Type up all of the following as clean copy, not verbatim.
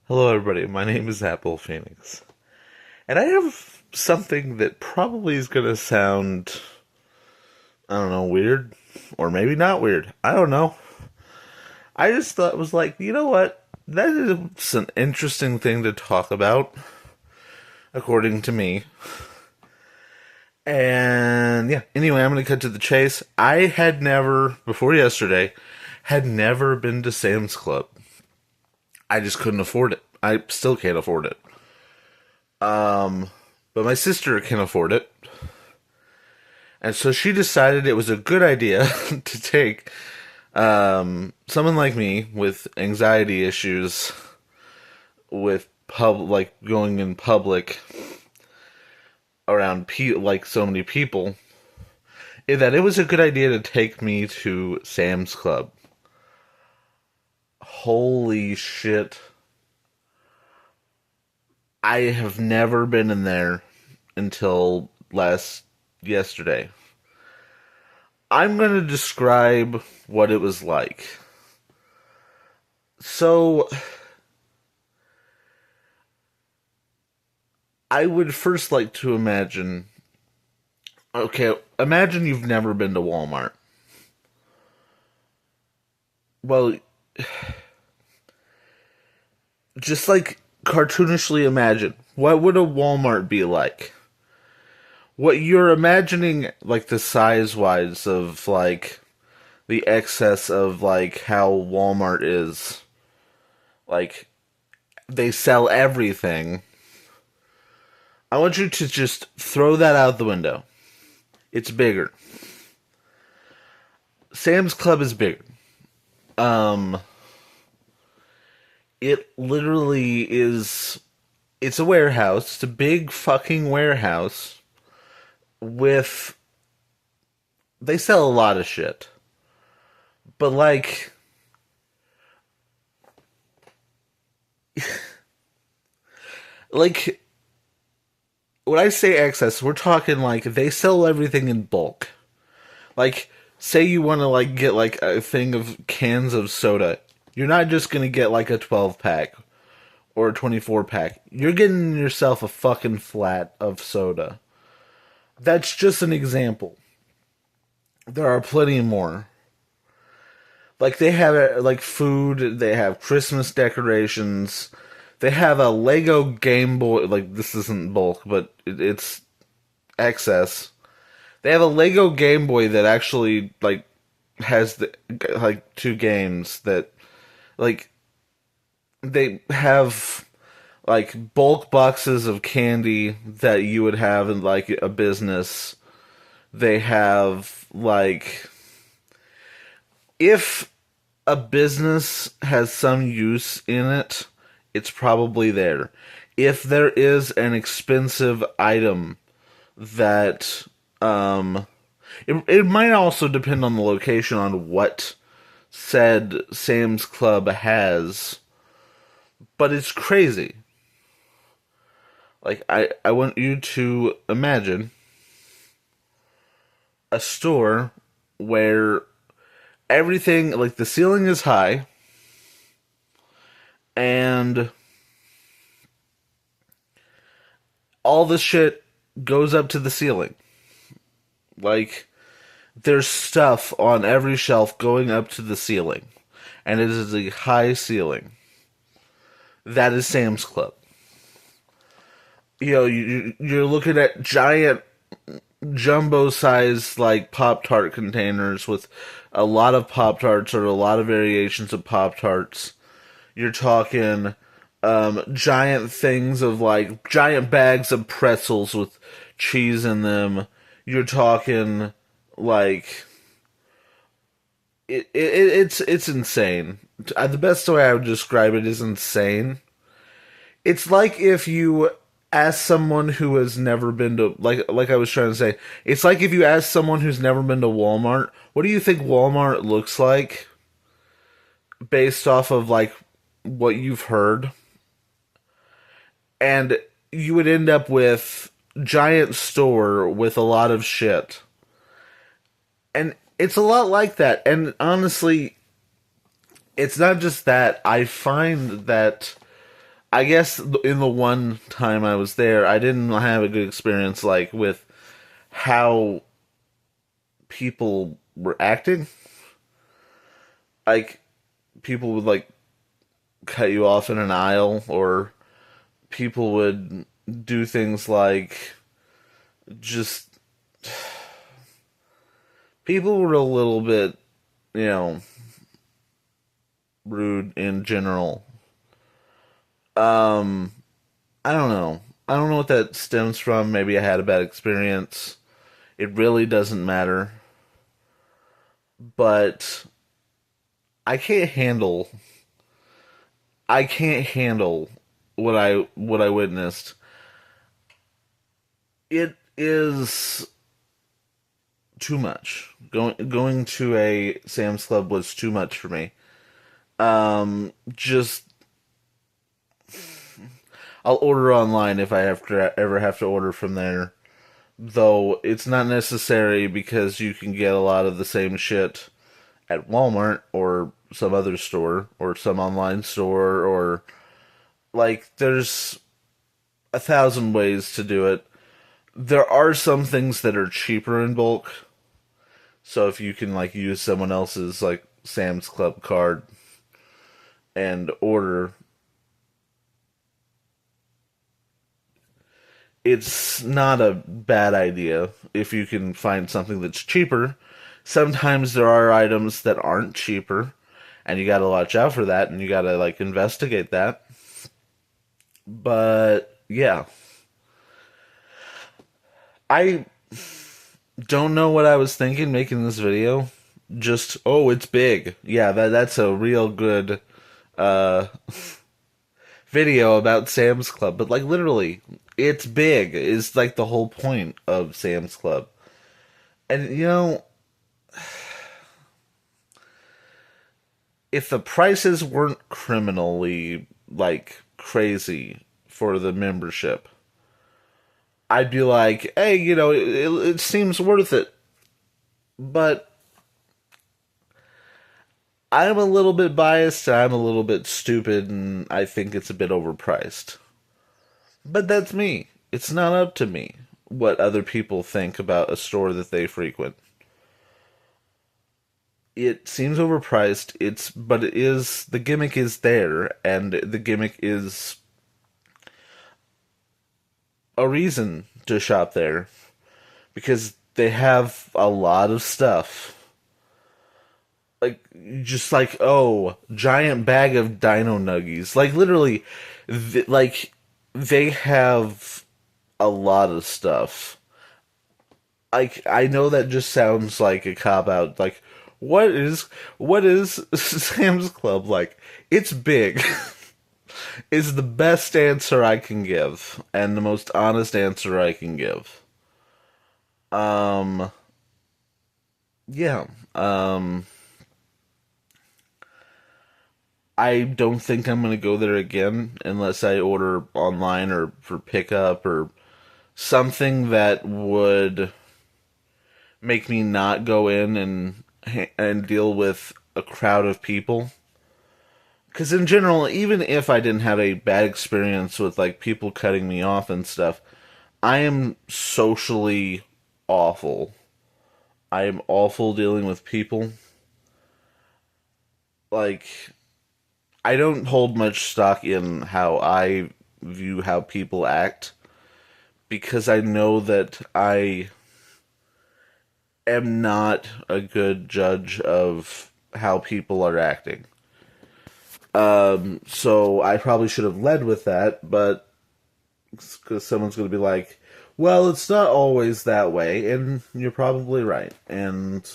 Hello, everybody. My name is Apple Phoenix, and I have something that probably is going to sound, I don't know, weird, or maybe not weird. I don't know. I just thought it was like, you know what? That is an interesting thing to talk about, according to me. And yeah, anyway, I'm going to cut to the chase. I had never, before yesterday, had never been to Sam's Club. I just couldn't afford it. I still can't afford it. But my sister can afford it. And so she decided it was a good idea to take someone like me with anxiety issues, with like going in public around like so many people, that it was a good idea to take me to Sam's Club. Holy shit. I have never been in there until yesterday. I'm going to describe what it was like. So, I would first like to imagine. Okay, imagine you've never been to Walmart. Well, just like cartoonishly imagine, what would a Walmart be like? What you're imagining, like the size wise of like the excess of like how Walmart is. Like, they sell everything. I want you to just throw that out the window. It's bigger. Sam's Club is bigger. Um, it literally is. It's a warehouse. It's a big fucking warehouse with. They sell a lot of shit. But, like. Like, when I say excess, we're talking like they sell everything in bulk. Like, say you want to like get like a thing of cans of soda. You're not just gonna get like a 12 pack or a 24 pack. You're getting yourself a fucking flat of soda. That's just an example. There are plenty more. Like they have like food, they have Christmas decorations, they have a Lego Game Boy. Like this isn't bulk, but it's excess. They have a Lego Game Boy that actually like has like two games that like they have like bulk boxes of candy that you would have in like a business. They have like if a business has some use in it, it's probably there. If there is an expensive item that it might also depend on the location on what said Sam's Club has, but it's crazy. Like I want you to imagine a store where everything like the ceiling is high and all the shit goes up to the ceiling. Like there's stuff on every shelf going up to the ceiling, and it is a high ceiling. That is Sam's Club. You know, you're looking at giant jumbo size like Pop Tart containers with a lot of Pop Tarts or a lot of variations of Pop Tarts. You're talking giant things of like giant bags of pretzels with cheese in them. You're talking like it's insane. The best way I would describe it is insane. It's like if you ask someone who has never been to like I was trying to say, it's like if you ask someone who's never been to Walmart, what do you think Walmart looks like based off of like what you've heard? And you would end up with giant store with a lot of shit. And it's a lot like that. And honestly, it's not just that. I find that I guess in the one time I was there, I didn't have a good experience like with how people were acting. Like people would like cut you off in an aisle, or people would do things like just people were a little bit, you know, rude in general. Um, I don't know. I don't know what that stems from. Maybe I had a bad experience. It really doesn't matter. But I can't handle I can't handle what I witnessed. It is too much. Going to a Sam's Club was too much for me. Just I'll order online if I have to ever have to order from there. Though it's not necessary because you can get a lot of the same shit at Walmart or some other store or some online store, or like there's a thousand ways to do it. There are some things that are cheaper in bulk. So if you can like use someone else's like Sam's Club card and order, it's not a bad idea if you can find something that's cheaper. Sometimes there are items that aren't cheaper, and you gotta watch out for that, and you gotta like investigate that. But yeah, I don't know what I was thinking making this video. Just oh, it's big. Yeah, that's a real good uh video about Sam's Club, but like literally, it's big is like the whole point of Sam's Club. And you know, if the prices weren't criminally like crazy for the membership, I'd be like, hey, you know, it seems worth it. But I'm a little bit biased, I'm a little bit stupid, and I think it's a bit overpriced. But that's me. It's not up to me what other people think about a store that they frequent. It seems overpriced. But it is, the gimmick is there, and the gimmick is a reason to shop there because they have a lot of stuff. Like just like oh, giant bag of Dino Nuggies. Like literally, like they have a lot of stuff. Like I know that just sounds like a cop out. Like what is Sam's Club like? It's big. Is the best answer I can give and the most honest answer I can give. Um yeah. I don't think I'm gonna go there again unless I order online or for pickup or something that would make me not go in and deal with a crowd of people. Because in general, even if I didn't have a bad experience with like people cutting me off and stuff, I am socially awful. I am awful dealing with people. Like I don't hold much stock in how I view how people act because I know that I am not a good judge of how people are acting. So I probably should have led with that, but because someone's going to be like, well, it's not always that way, and you're probably right, and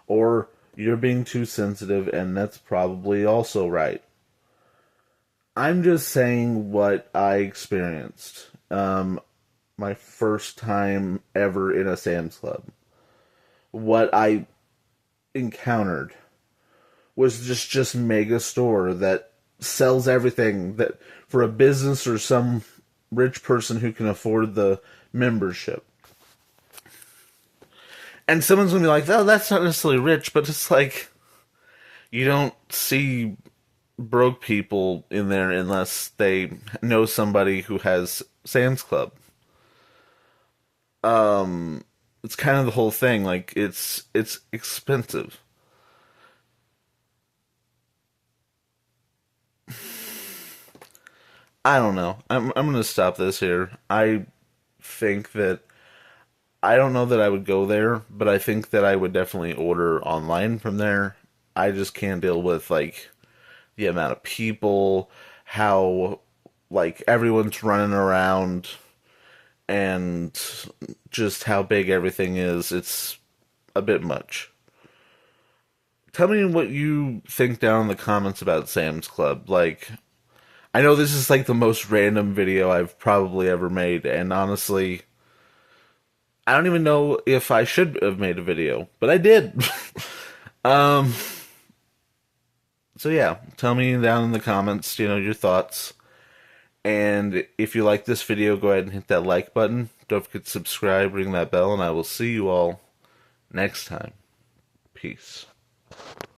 or you're being too sensitive, and that's probably also right. I'm just saying what I experienced. My first time ever in a Sam's Club. What I encountered was just mega store that sells everything that for a business or some rich person who can afford the membership. And someone's gonna be like, "Oh, that's not necessarily rich," but it's like you don't see broke people in there unless they know somebody who has Sam's Club. It's kind of the whole thing. Like it's expensive. I don't know. I'm gonna stop this here. I think that I don't know that I would go there, but I think that I would definitely order online from there. I just can't deal with like the amount of people, how like everyone's running around and just how big everything is. It's a bit much. Tell me what you think down in the comments about Sam's Club. Like, I know this is like the most random video I've probably ever made, and honestly, I don't even know if I should have made a video, but I did. um, so yeah, tell me down in the comments, your thoughts. And if you like this video, go ahead and hit that like button. Don't forget to subscribe, ring that bell, and I will see you all next time. Peace.